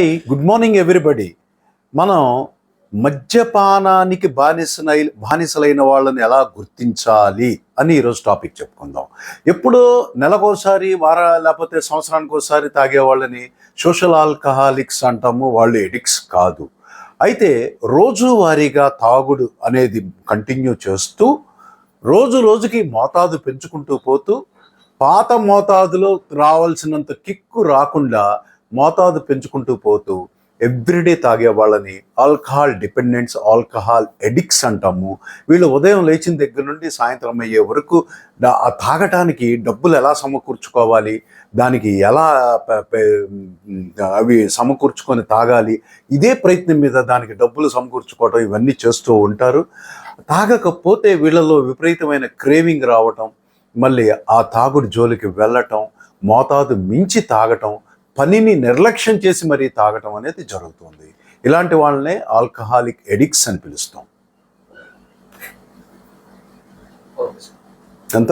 Good morning everybody. మనం మద్యపానానికి బానిసలైన వాళ్ళని ఎలా గుర్తించాలి అని ఈరోజు టాపిక్ చెప్పుకుందాం. ఎప్పుడో నెలకోసారి లేకపోతే సంవత్సరానికి ఒకసారి తాగే వాళ్ళని సోషల్ ఆల్కహాలిక్స్ అంటాము. వాళ్ళు ఎడిక్ట్స్ కాదు. అయితే రోజువారీగా తాగుడు అనేది కంటిన్యూ చేస్తూ రోజు రోజుకి మోతాదు పెంచుకుంటూ పోతూ పాత మోతాదులో రావాల్సినంత కిక్కు రాకుండా మోతాదు పెంచుకుంటూ పోతూ ఎవ్రీడే తాగే వాళ్ళని ఆల్కహాల్ డిపెండెంట్స్, ఆల్కహాల్ ఎడిక్ట్స్ అంటాము. వీళ్ళు ఉదయం లేచిన దగ్గర నుండి సాయంత్రం అయ్యే వరకు ఆ తాగటానికి డబ్బులు ఎలా సమకూర్చుకోవాలి, దానికి ఎలా అవి సమకూర్చుకొని తాగాలి, ఇదే ప్రయత్నం మీద దానికి డబ్బులు సమకూర్చుకోవటం ఇవన్నీ చేస్తూ ఉంటారు. తాగకపోతే వీళ్ళలో విపరీతమైన క్రేవింగ్ రావటం, మళ్ళీ ఆ తాగుడు జోలికి వెళ్ళటం, మోతాదు మించి తాగటం, పనిని నిర్లక్ష్యం చేసి మరీ తాగటం అనేది జరుగుతుంది. ఇలాంటి వాళ్ళనే ఆల్కహాలిక్ ఎడిక్ట్స్ అని పిలుస్తాం. ఎంత